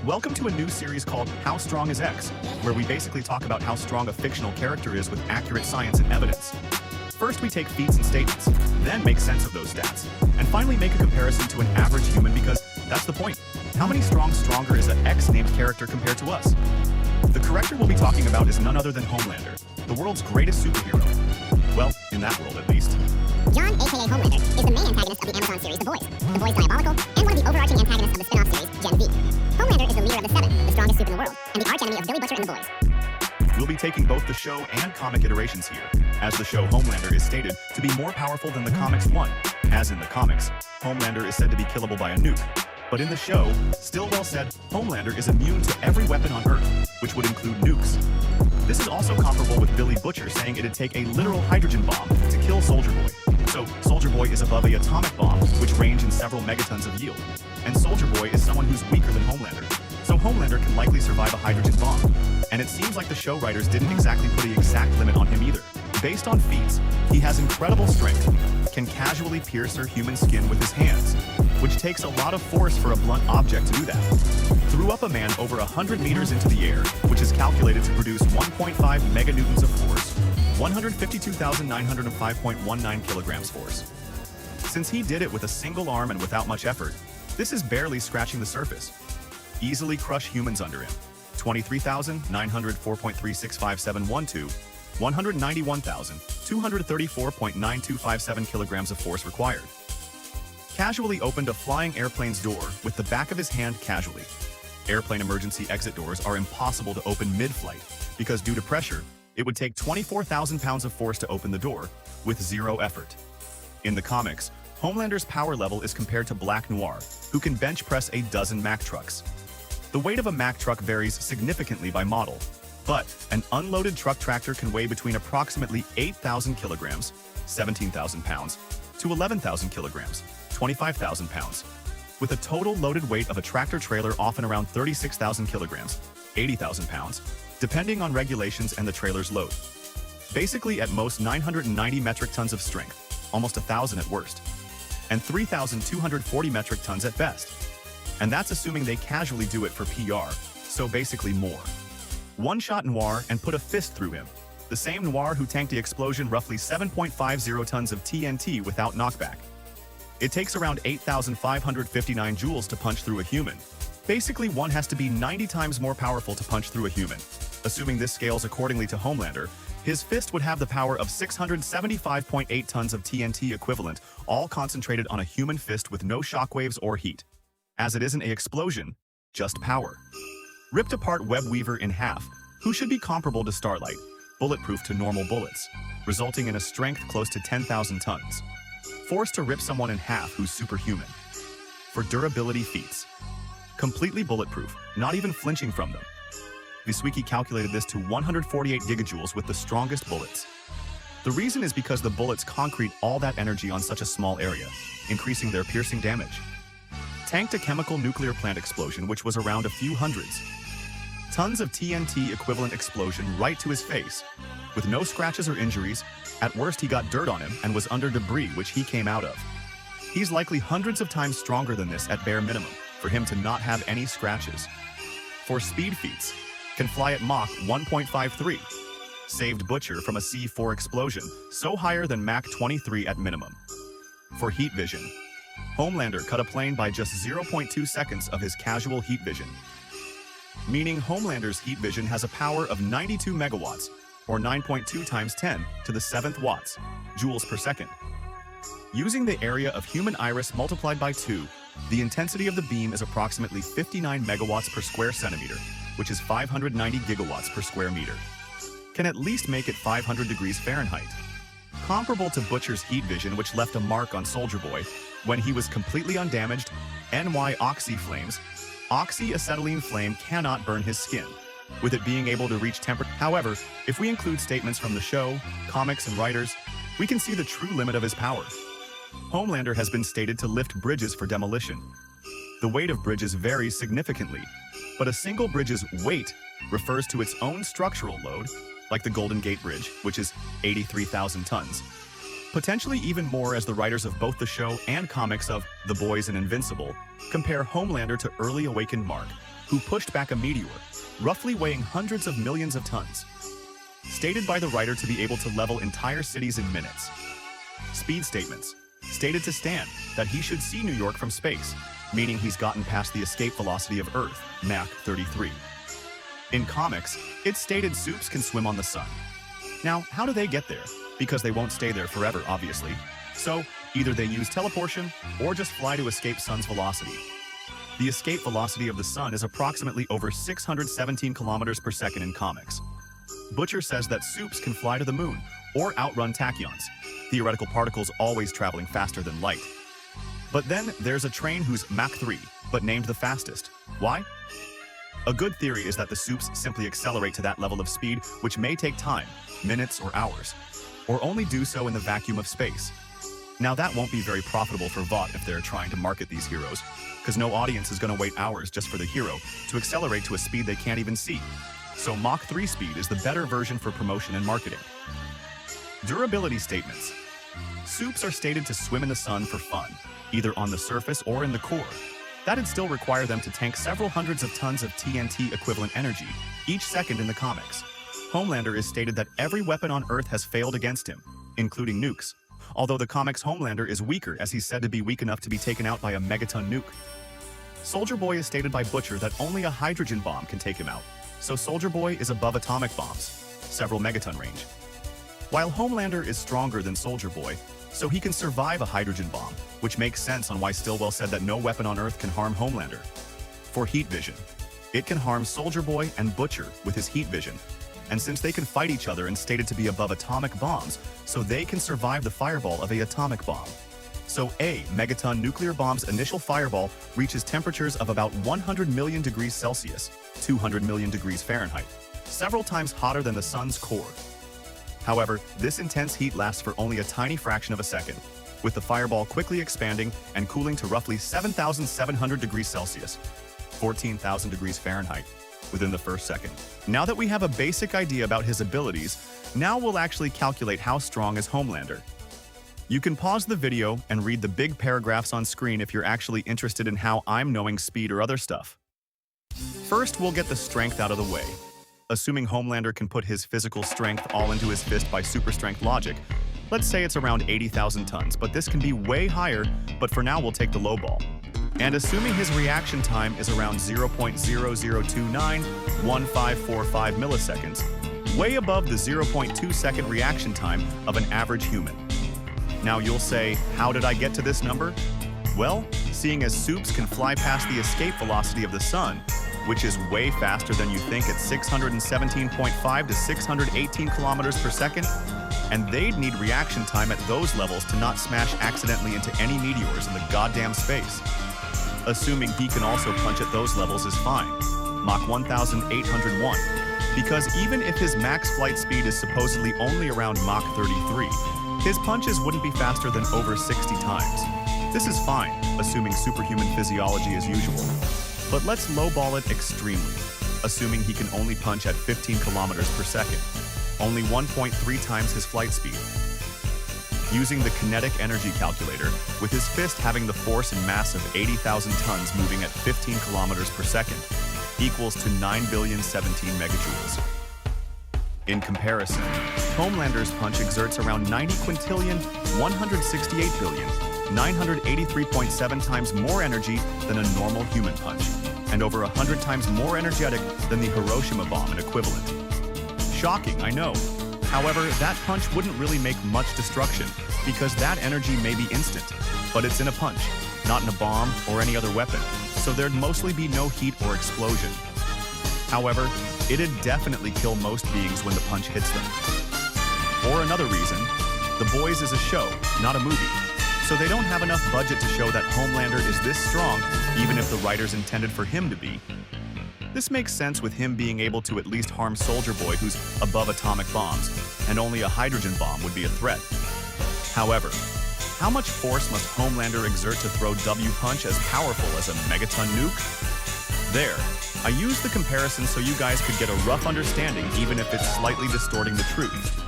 Welcome to a new series called How Strong is X, where we basically talk about how strong a fictional character is with accurate science and evidence. First, we take feats and statements, then make sense of those stats, and finally make a comparison to an average human because that's the point. How many stronger is an X-named character compared to us? The character we'll be talking about is none other than Homelander, the world's greatest superhero. Well, in that world at least. John, aka Homelander, is the main antagonist of the Amazon series The Boys. The Boys Diabolical, and one of the overarching antagonists of the spin-off series, Gen V. Homelander is the leader of the Seven, the strongest soup in the world, and the archenemy of Billy Butcher and the Boys. We'll be taking both the show and comic iterations here, as the show Homelander is stated to be more powerful than the comics one. As in the comics, Homelander is said to be killable by a nuke. But in the show, Stillwell said Homelander is immune to every weapon on Earth, which would include nukes. This is also comparable with Billy Butcher saying it'd take a literal hydrogen bomb to kill Soldier Boy. So, Soldier Boy is above the atomic bomb, which range in several megatons of yield. And Soldier Boy is someone who's weaker than Homelander. So Homelander can likely survive a hydrogen bomb. And it seems like the show writers didn't exactly put the exact limit on him either. Based on feats, he has incredible strength, can casually pierce human skin with his hands, which takes a lot of force for a blunt object to do that. Threw up a man over 100 meters into the air, which is calculated to produce 1.5 meganewtons of force, 152,905.19 kilograms force. Since he did it with a single arm and without much effort, this is barely scratching the surface. Easily crush humans under him. 23,904.365712, 191,234.9257 kilograms of force required. Casually opened a flying airplane's door with the back of his hand casually. Airplane emergency exit doors are impossible to open mid-flight because due to pressure, it would take 24,000 pounds of force to open the door with zero effort. In the comics, Homelander's power level is compared to Black Noir, who can bench press a dozen Mack trucks. The weight of a Mack truck varies significantly by model, but an unloaded truck tractor can weigh between approximately 8,000 kilograms, 17,000 pounds, to 11,000 kilograms, 25,000 pounds, with a total loaded weight of a tractor trailer often around 36,000 kilograms, 80,000 pounds, depending on regulations and the trailer's load. Basically at most 990 metric tons of strength, almost 1,000 at worst, and 3,240 metric tons at best. And that's assuming they casually do it for PR, so basically more. One-shot Noir and put a fist through him, the same Noir who tanked the explosion roughly 7.50 tons of TNT without knockback. It takes around 8,559 joules to punch through a human. Basically, one has to be 90 times more powerful to punch through a human. Assuming this scales accordingly to Homelander, his fist would have the power of 675.8 tons of TNT equivalent, all concentrated on a human fist with no shockwaves or heat. As it isn't an explosion, just power. Ripped apart Web Weaver in half, who should be comparable to Starlight, bulletproof to normal bullets, resulting in a strength close to 10,000 tons. Forced to rip someone in half who's superhuman. For durability feats. Completely bulletproof, not even flinching from them. Viswiki calculated this to 148 gigajoules with the strongest bullets. The reason is because the bullets concrete all that energy on such a small area, increasing their piercing damage. Tanked a chemical nuclear plant explosion which was around a few hundreds. Tons of TNT equivalent explosion right to his face. With no scratches or injuries, at worst he got dirt on him and was under debris which he came out of. He's likely hundreds of times stronger than this at bare minimum, for him to not have any scratches. For speed feats, can fly at Mach 1.53. Saved Butcher from a C4 explosion, so higher than Mach 23 at minimum. For heat vision, Homelander cut a plane by just 0.2 seconds of his casual heat vision. Meaning Homelander's heat vision has a power of 92 megawatts, or 9.2 times 10 to the 7th watts, joules per second. Using the area of human iris multiplied by 2, the intensity of the beam is approximately 59 megawatts per square centimeter, which is 590 gigawatts per square meter. Can at least make it 500 degrees Fahrenheit. Comparable to Butcher's heat vision which left a mark on Soldier Boy when he was completely undamaged. NY Oxy flames. Oxyacetylene flame cannot burn his skin, with it being able to reach temperature. However, if we include statements from the show, comics, and writers, we can see the true limit of his power. Homelander has been stated to lift bridges for demolition. The weight of bridges varies significantly, but a single bridge's weight refers to its own structural load, like the Golden Gate Bridge, which is 83,000 tons. Potentially even more, as the writers of both the show and comics of The Boys and Invincible compare Homelander to early awakened Mark, who pushed back a meteor, roughly weighing hundreds of millions of tons. Stated by the writer to be able to level entire cities in minutes. Speed statements. Stated to Stan that he should see New York from space, meaning he's gotten past the escape velocity of Earth, Mach 33. In comics, it's stated Supes can swim on the sun. Now, how do they get there? Because they won't stay there forever, obviously. So, either they use teleportation or just fly to escape sun's velocity. The escape velocity of the sun is approximately over 617 kilometers per second in comics. Butcher says that Supes can fly to the moon or outrun tachyons, theoretical particles always traveling faster than light. But then there's a train who's Mach 3, but named the fastest. Why? A good theory is that the Supes simply accelerate to that level of speed, which may take time, minutes or hours, or only do so in the vacuum of space. Now that won't be very profitable for Vought if they're trying to market these heroes, because no audience is going to wait hours just for the hero to accelerate to a speed they can't even see. So Mach 3 speed is the better version for promotion and marketing. Durability statements. Supes are stated to swim in the sun for fun, either on the surface or in the core. That'd still require them to tank several hundreds of tons of TNT equivalent energy each second in the comics. Homelander is stated that every weapon on Earth has failed against him, including nukes. Although the comics Homelander is weaker, as he's said to be weak enough to be taken out by a megaton nuke. Soldier Boy is stated by Butcher that only a hydrogen bomb can take him out, so Soldier Boy is above atomic bombs, several megaton range. While Homelander is stronger than Soldier Boy, so he can survive a hydrogen bomb, which makes sense on why Stillwell said that no weapon on Earth can harm Homelander. For heat vision, it can harm Soldier Boy and Butcher with his heat vision, and since they can fight each other and stated to be above atomic bombs, so they can survive the fireball of an atomic bomb. So a megaton nuclear bomb's initial fireball reaches temperatures of about 100 million degrees Celsius, 200 million degrees Fahrenheit, several times hotter than the sun's core. However, this intense heat lasts for only a tiny fraction of a second, with the fireball quickly expanding and cooling to roughly 7,700 degrees Celsius, 14,000 degrees Fahrenheit, within the first second. Now that we have a basic idea about his abilities, now we'll actually calculate how strong is Homelander. You can pause the video and read the big paragraphs on screen if you're actually interested in how I'm knowing speed or other stuff. First, we'll get the strength out of the way. Assuming Homelander can put his physical strength all into his fist by super strength logic, let's say it's around 80,000 tons, but this can be way higher, but for now we'll take the low ball. And assuming his reaction time is around 0.00291545 milliseconds, way above the 0.2 second reaction time of an average human. Now you'll say, how did I get to this number? Well, seeing as Supes can fly past the escape velocity of the sun, which is way faster than you think at 617.5 to 618 kilometers per second, and they'd need reaction time at those levels to not smash accidentally into any meteors in the goddamn space. Assuming he can also punch at those levels is fine, Mach 1801, because even if his max flight speed is supposedly only around Mach 33, his punches wouldn't be faster than over 60 times. This is fine, assuming superhuman physiology as usual. But let's lowball it extremely, assuming he can only punch at 15 kilometers per second, only 1.3 times his flight speed. Using the kinetic energy calculator, with his fist having the force and mass of 80,000 tons moving at 15 kilometers per second, equals to 9,017 megajoules. In comparison, Homelander's punch exerts around 90 quintillion, 168 billion, 983.7 times more energy than a normal human punch, and over 100 times more energetic than the Hiroshima bomb and equivalent. Shocking, I know. However, that punch wouldn't really make much destruction, because that energy may be instant, but it's in a punch, not in a bomb or any other weapon, so there'd mostly be no heat or explosion. However, it'd definitely kill most beings when the punch hits them. Or another reason, The Boys is a show, not a movie, so they don't have enough budget to show that Homelander is this strong, even if the writers intended for him to be. This makes sense with him being able to at least harm Soldier Boy, who's above atomic bombs, and only a hydrogen bomb would be a threat. However, how much force must Homelander exert to throw W-Punch as powerful as a megaton nuke? There, I used the comparison so you guys could get a rough understanding, even if it's slightly distorting the truth.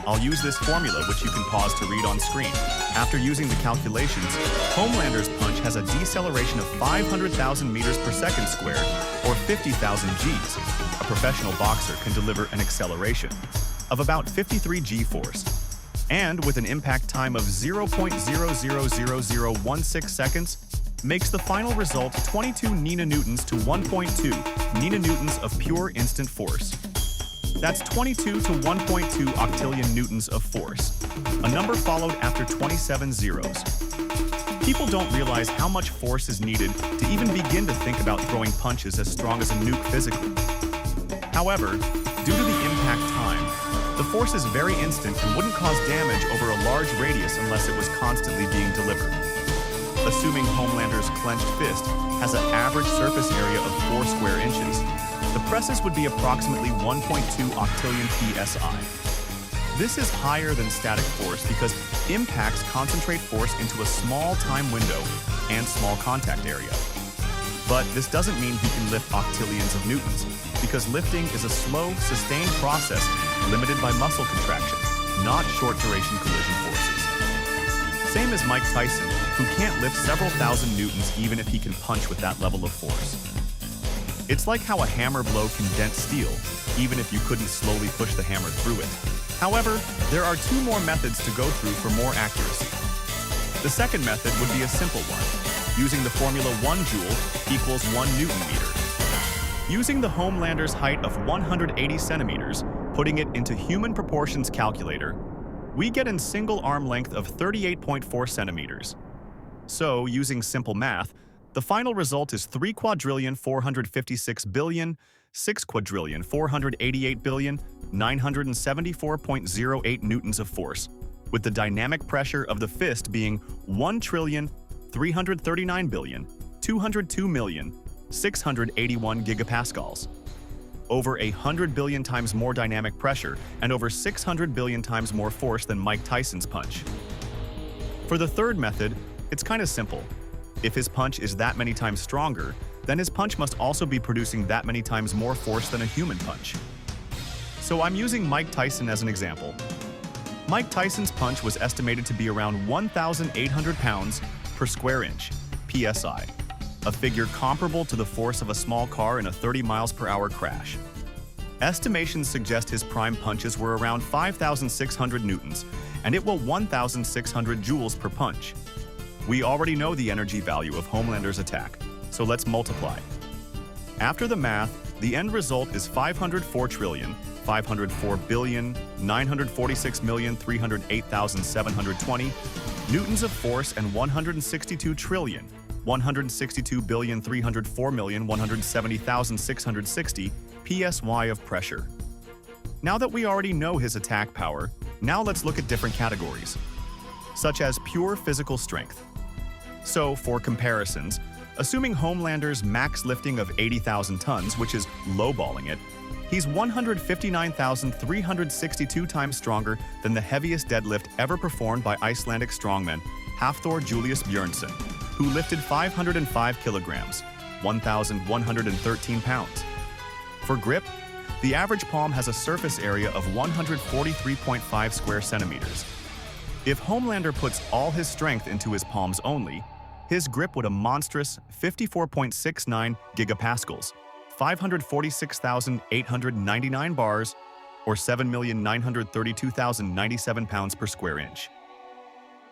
I'll use this formula, which you can pause to read on screen. After using the calculations, Homelander's punch has a deceleration of 500,000 meters per second squared, or 50,000 Gs. A professional boxer can deliver an acceleration of about 53 G-force. And with an impact time of 0.000016 seconds, makes the final result 22 Newtons to 1.2 Newtons of pure instant force. That's 22 to 1.2 octillion newtons of force, a number followed after 27 zeros. People don't realize how much force is needed to even begin to think about throwing punches as strong as a nuke physically. However, due to the impact time, the force is very instant and wouldn't cause damage over a large radius unless it was constantly being delivered. Assuming Homelander's clenched fist has an average surface area of 4 square inches, the presses would be approximately 1.2 octillion psi. This is higher than static force because impacts concentrate force into a small time window and small contact area. But this doesn't mean he can lift octillions of newtons, because lifting is a slow, sustained process limited by muscle contraction, not short-duration collision forces. Same as Mike Tyson, who can't lift several thousand newtons even if he can punch with that level of force. It's like how a hammer blow can dent steel, even if you couldn't slowly push the hammer through it. However, there are 2 more methods to go through for more accuracy. The second method would be a simple one, using the formula 1 joule equals 1 Newton meter. Using the Homelander's height of 180 centimeters, putting it into human proportions calculator, we get in single arm length of 38.4 centimeters. So, using simple math, the final result is 3,456,000,000,000, 6,488,974.08 newtons of force, with the dynamic pressure of the fist being 1,339,202,681 gigapascals. Over 100 billion times more dynamic pressure and over 600 billion times more force than Mike Tyson's punch. For the third method, it's kind of simple. If his punch is that many times stronger, then his punch must also be producing that many times more force than a human punch. So I'm using Mike Tyson as an example. Mike Tyson's punch was estimated to be around 1,800 pounds per square inch, psi, a figure comparable to the force of a small car in a 30 miles per hour crash. Estimations suggest his prime punches were around 5,600 newtons, and it will 1,600 joules per punch. We already know the energy value of Homelander's attack, so let's multiply. After the math, the end result is 504,504,946,308,720 newtons of force and 162,162,304,170,660 psi of pressure. Now that we already know his attack power, now let's look at different categories, such as pure physical strength. So, for comparisons, assuming Homelander's max lifting of 80,000 tons, which is lowballing it, he's 159,362 times stronger than the heaviest deadlift ever performed by Icelandic strongman Hafþór Julius Björnsson, who lifted 505 kilograms, 1,113 pounds. For grip, the average palm has a surface area of 143.5 square centimeters. If Homelander puts all his strength into his palms only, his grip would a monstrous 54.69 gigapascals, 546,899 bars, or 7,932,097 pounds per square inch.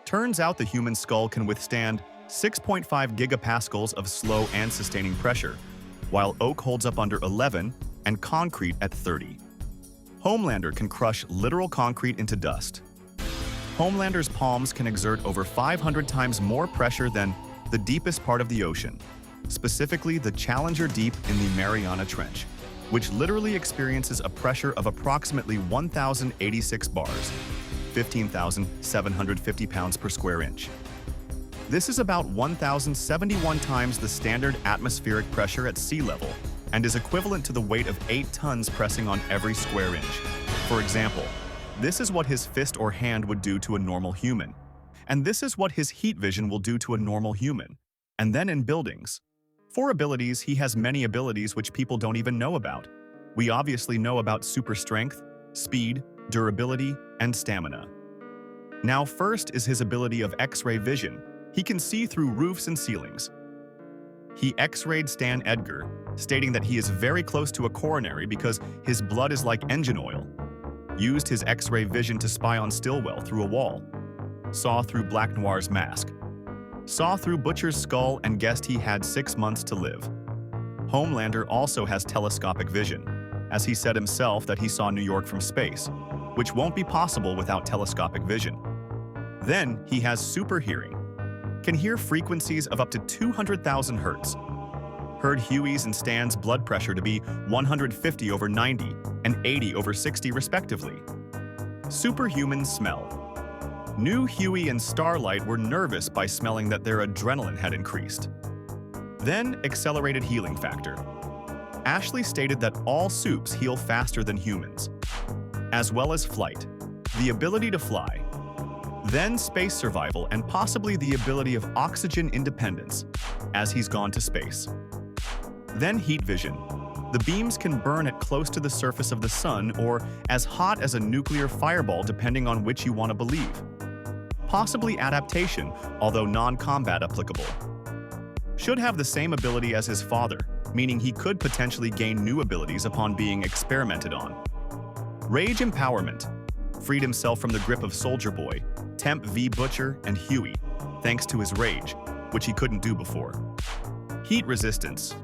Turns out the human skull can withstand 6.5 gigapascals of slow and sustaining pressure, while oak holds up under 11 and concrete at 30. Homelander can crush literal concrete into dust. Homelander's palms can exert over 500 times more pressure than the deepest part of the ocean, specifically the Challenger Deep in the Mariana Trench, which literally experiences a pressure of approximately 1,086 bars, 15,750 pounds per square inch. This is about 1,071 times the standard atmospheric pressure at sea level and is equivalent to the weight of 8 tons pressing on every square inch. For example, this is what his fist or hand would do to a normal human. And this is what his heat vision will do to a normal human. And then in buildings. For abilities, he has many abilities which people don't even know about. We obviously know about super strength, speed, durability, and stamina. Now, first is his ability of X-ray vision. He can see through roofs and ceilings. He X-rayed Stan Edgar, stating that he is very close to a coronary because his blood is like engine oil. Used his X-ray vision to spy on Stillwell through a wall. Saw through Black Noir's mask. Saw through Butcher's skull and guessed he had 6 months to live. Homelander also has telescopic vision, as he said himself that he saw New York from space, which won't be possible without telescopic vision. Then he has super hearing. Can hear frequencies of up to 200,000 hertz. Heard Huey's and Stan's blood pressure to be 150 over 90 and 80 over 60 respectively. Superhuman smell. Knew Huey and Starlight were nervous by smelling that their adrenaline had increased. Then accelerated healing factor. Ashley stated that all soups heal faster than humans, as well as flight, the ability to fly. Then space survival and possibly the ability of oxygen independence, as he's gone to space. Then heat vision. The beams can burn at close to the surface of the sun or as hot as a nuclear fireball depending on which you want to believe. Possibly adaptation, although non-combat applicable. Should have the same ability as his father, meaning he could potentially gain new abilities upon being experimented on. Rage empowerment. Freed himself from the grip of Soldier Boy, Temp v. Butcher, and Huey, thanks to his rage, which he couldn't do before. Heat resistance.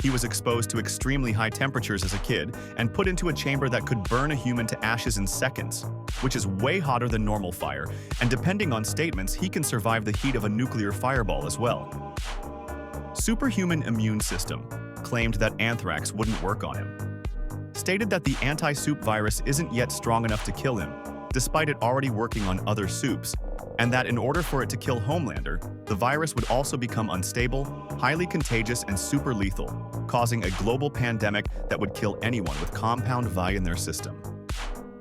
He was exposed to extremely high temperatures as a kid and put into a chamber that could burn a human to ashes in seconds, which is way hotter than normal fire, and depending on statements, he can survive the heat of a nuclear fireball as well. Superhuman immune system. Claimed that anthrax wouldn't work on him. Stated that the anti-soup virus isn't yet strong enough to kill him, despite it already working on other soups, and that in order for it to kill Homelander, the virus would also become unstable, highly contagious, and super lethal, causing a global pandemic that would kill anyone with compound Vi in their system.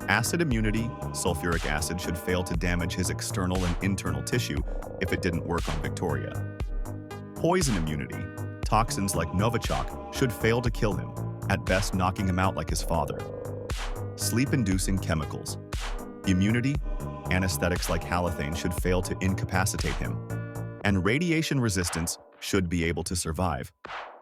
Acid immunity. Sulfuric acid should fail to damage his external and internal tissue if it didn't work on Victoria. Poison immunity. Toxins like Novichok should fail to kill him, at best knocking him out like his father. Sleep-inducing chemicals. Immunity. Anesthetics like halothane should fail to incapacitate him. And radiation resistance should be able to survive.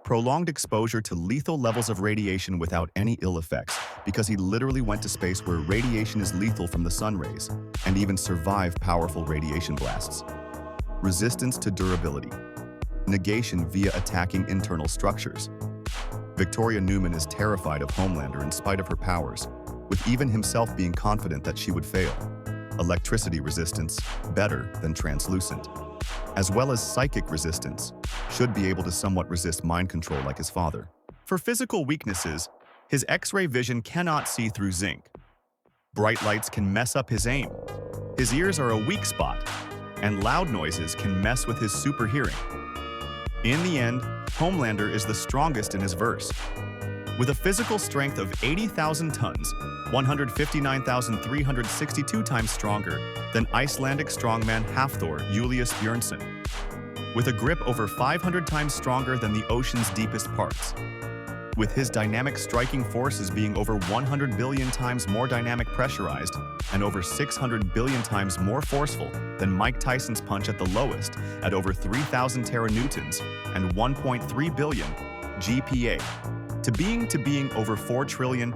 Prolonged exposure to lethal levels of radiation without any ill effects, because he literally went to space where radiation is lethal from the sun rays, and even survived powerful radiation blasts. Resistance to durability. Negation via attacking internal structures. Victoria Newman is terrified of Homelander in spite of her powers, with even himself being confident that she would fail. Electricity resistance, better than translucent. As well as psychic resistance, should be able to somewhat resist mind control like his father. For physical weaknesses, his X-ray vision cannot see through zinc. Bright lights can mess up his aim. His ears are a weak spot, and loud noises can mess with his super hearing. In the end, Homelander is the strongest in his verse. With a physical strength of 80,000 tons, 159,362 times stronger than Icelandic strongman Hafthor Julius Björnsson. With a grip over 500 times stronger than the ocean's deepest parts. With his dynamic striking forces being over 100 billion times more dynamic pressurized and over 600 billion times more forceful than Mike Tyson's punch at the lowest at over 3,000 teranewtons and 1.3 billion GPa. To being over 4 trillion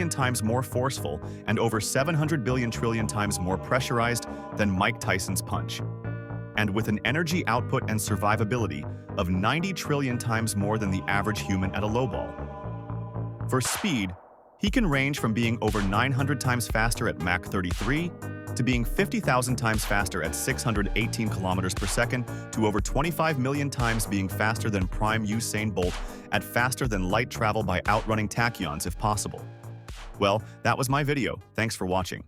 times more forceful and over 700 billion trillion times more pressurized than Mike Tyson's punch. And with an energy output and survivability of 90 trillion times more than the average human at a low ball. For speed, he can range from being over 900 times faster at Mach 33 to being 50,000 times faster at 618 kilometers per second to over 25 million times being faster than prime Usain Bolt at faster than light travel by outrunning tachyons if possible. Well, that was my video. Thanks for watching.